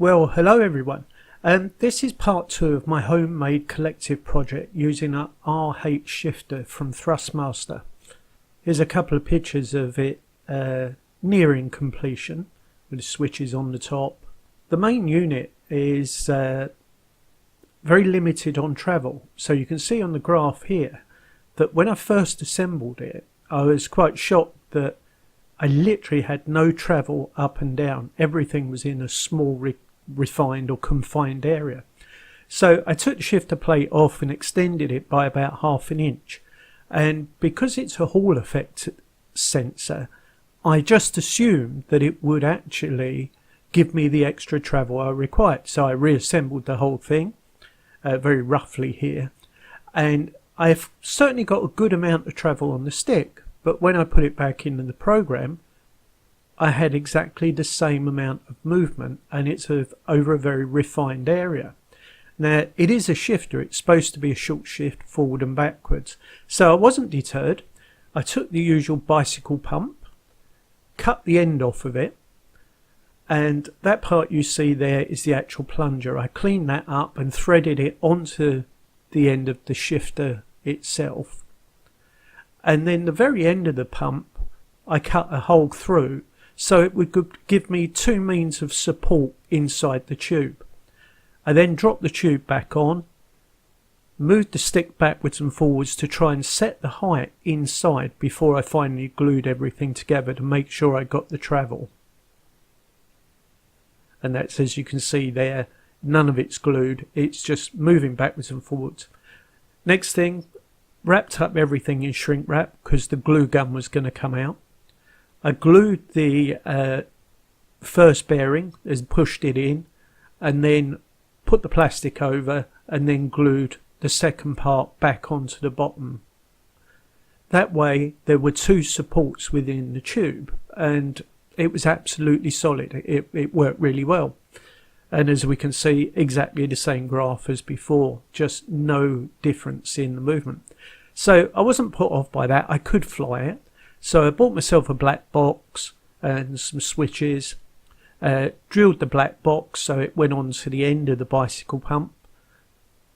Well, hello everyone. This is part 2 of my homemade collective project using an RH shifter from Thrustmaster. Here's a couple of pictures of it nearing completion with the switches on the top. The main unit is very limited on travel, so you can see on the graph here that when I first assembled it, I was quite shocked that I literally had no travel up and down. Everything was in a small refined or confined area. So I took the shifter plate off and extended it by about 1/2 inch, and because it's a Hall effect sensor, I just assumed that it would actually give me the extra travel I required. So I reassembled the whole thing very roughly here, and I've certainly got a good amount of travel on the stick, but when I put it back into the program, I had exactly the same amount of movement, and it's over a very refined area. Now, it is a shifter. It's supposed to be a short shift forward and backwards. So I wasn't deterred. I took the usual bicycle pump, cut the end off of it, and that part you see there is the actual plunger. I cleaned that up and threaded it onto the end of the shifter itself. And then the very end of the pump, I cut a hole through so it would give me 2 means of support inside the tube. I then dropped the tube back on, moved the stick backwards and forwards to try and set the height inside before I finally glued everything together to make sure I got the travel. And that's, as you can see there, none of it's glued, it's just moving backwards and forwards. Next thing, wrapped up everything in shrink wrap because the glue gun was going to come out. I glued the first bearing and pushed it in, and then put the plastic over and then glued the second part back onto the bottom. That way there were 2 supports within the tube, and it was absolutely solid. It worked really well. And as we can see, exactly the same graph as before, just no difference in the movement. So I wasn't put off by that. I could fly it. So I bought myself a black box and some switches, drilled the black box so it went on to the end of the bicycle pump,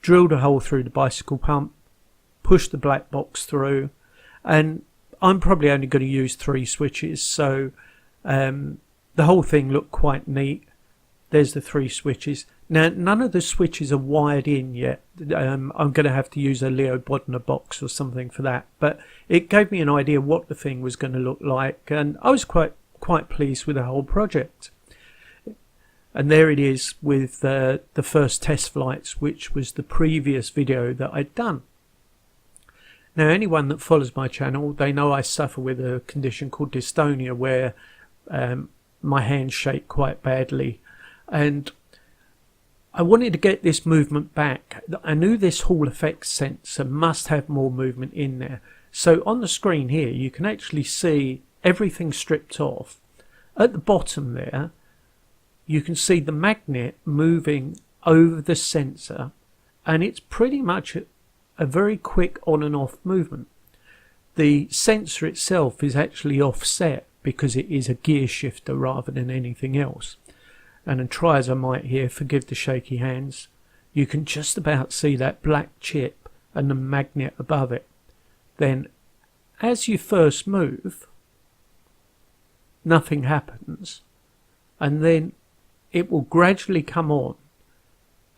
drilled a hole through the bicycle pump, pushed the black box through, and I'm probably only going to use 3 switches, so the whole thing looked quite neat. There's the 3 switches. Now, none of the switches are wired in yet. I'm going to have to use a Leo Bodner box or something for that. But it gave me an idea what the thing was going to look like, and I was quite pleased with the whole project. And there it is with the first test flights, which was the previous video that I'd done. Now, anyone that follows my channel, they know I suffer with a condition called dystonia, where my hands shake quite badly. And I wanted to get this movement back. I knew this Hall effect sensor must have more movement in there. So on the screen here, you can actually see everything stripped off. At the bottom there, you can see the magnet moving over the sensor, and it's pretty much a very quick on and off movement. The sensor itself is actually offset because it is a gear shifter rather than anything else. And try as I might here, forgive the shaky hands, you can just about see that black chip and the magnet above it. Then as you first move, nothing happens, and then it will gradually come on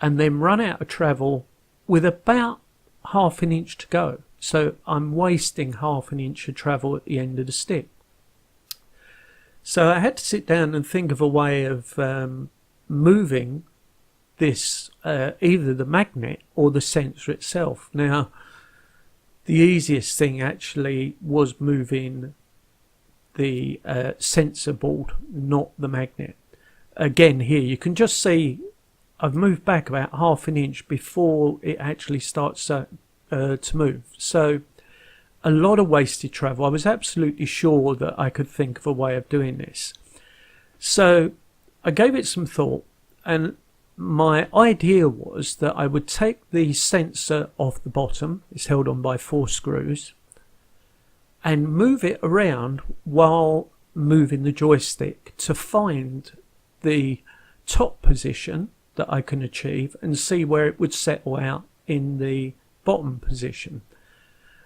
and then run out of travel with about 1/2 inch to go. So I'm wasting 1/2 inch of travel at the end of the stick. So I had to sit down and think of a way of moving this, either the magnet or the sensor itself. Now, the easiest thing actually was moving the sensor board, not the magnet. Again, here you can just see I've moved back about 1/2 inch before it actually starts to move. So a lot of wasted travel. I was absolutely sure that I could think of a way of doing this. So I gave it some thought, and my idea was that I would take the sensor off the bottom, it's held on by 4 screws, and move it around while moving the joystick to find the top position that I can achieve and see where it would settle out in the bottom position.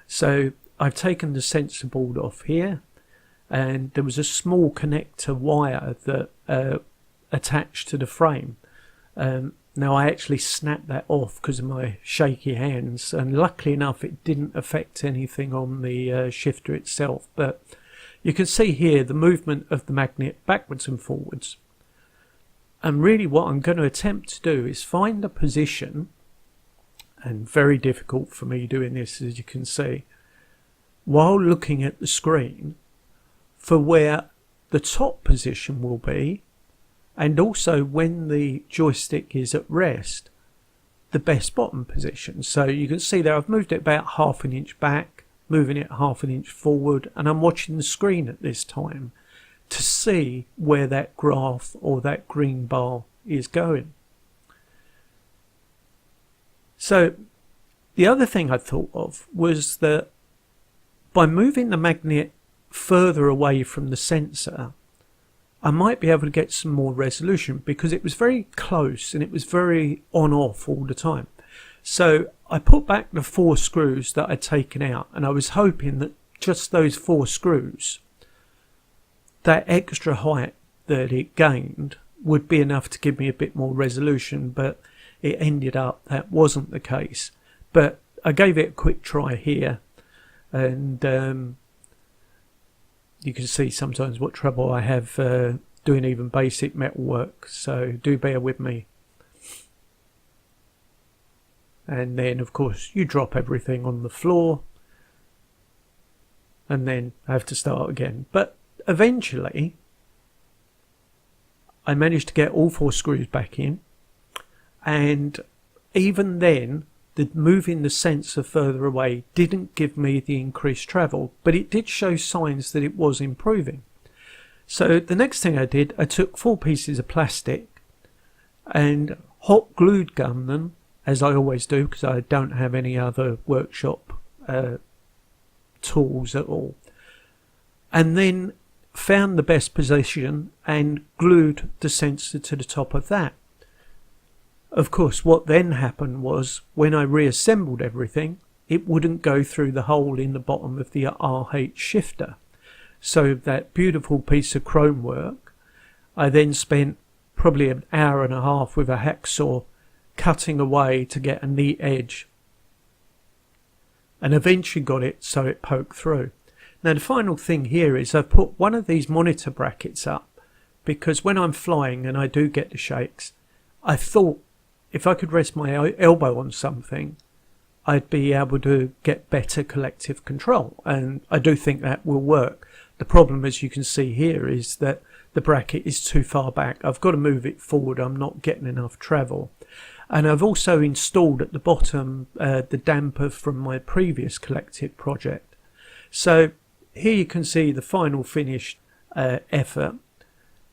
So I've taken the sensor board off here, and there was a small connector wire that attached to the frame. Now I actually snapped that off because of my shaky hands, and luckily enough it didn't affect anything on the shifter itself. But you can see here the movement of the magnet backwards and forwards. And really what I'm going to attempt to do is find a position, and very difficult for me doing this, as you can see, while looking at the screen, for where the top position will be, and also when the joystick is at rest, the best bottom position. So you can see there I've moved it about half an inch back, moving it half an inch forward, and I'm watching the screen at this time to see where that graph or that green bar is going. So the other thing I thought of was that by moving the magnet further away from the sensor, I might be able to get some more resolution, because it was very close and it was very on off all the time. So I put back the 4 screws that I'd taken out, and I was hoping that just those 4 screws, that extra height that it gained, would be enough to give me a bit more resolution, but it ended up that wasn't the case. But I gave it a quick try here, and you can see sometimes what trouble I have doing even basic metal work, so do bear with me. And then of course you drop everything on the floor, and then I have to start again. But eventually I managed to get all 4 screws back in, and even then moving the sensor further away didn't give me the increased travel, but it did show signs that it was improving. So the next thing I did, I took 4 pieces of plastic and hot glued gun them, as I always do, because I don't have any other workshop tools at all, and then found the best position and glued the sensor to the top of that. Of course, what then happened was, when I reassembled everything, it wouldn't go through the hole in the bottom of the RH shifter. So that beautiful piece of chrome work, I then spent probably an hour and a half with a hacksaw cutting away to get a neat edge, and eventually got it so it poked through. Now the final thing here is I've put one of these monitor brackets up, because when I'm flying and I do get the shakes, I thought if I could rest my elbow on something, I'd be able to get better collective control, and I do think that will work. The problem, as you can see here, is that the bracket is too far back. I've got to move it forward. I'm not getting enough travel. And I've also installed at the bottom the damper from my previous collective project. So here you can see the final finished effort.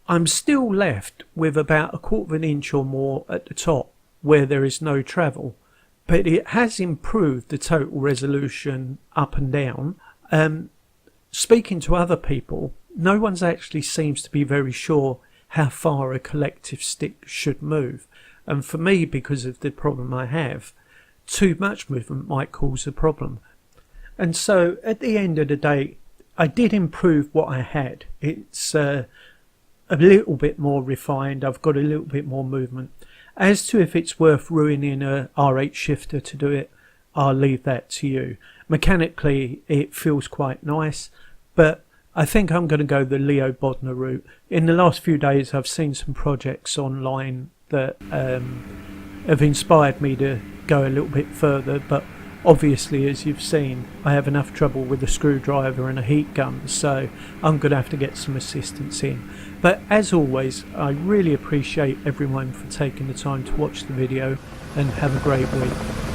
I'm still left with about 1/4 of an inch or more at the top where there is no travel, but it has improved the total resolution up and down. Speaking to other people, no one's actually seems to be very sure how far a collective stick should move, and for me, because of the problem I have, too much movement might cause a problem. And so at the end of the day, I did improve what I had. It's a little bit more refined. I've got a little bit more movement. As to if it's worth ruining a RH shifter to do it, I'll leave that to you. Mechanically, it feels quite nice, but I think I'm going to go the Leo Bodner route. In the last few days, I've seen some projects online that have inspired me to go a little bit further, but obviously, as you've seen, I have enough trouble with a screwdriver and a heat gun, so I'm going to have to get some assistance in. But as always, I really appreciate everyone for taking the time to watch the video, and have a great week.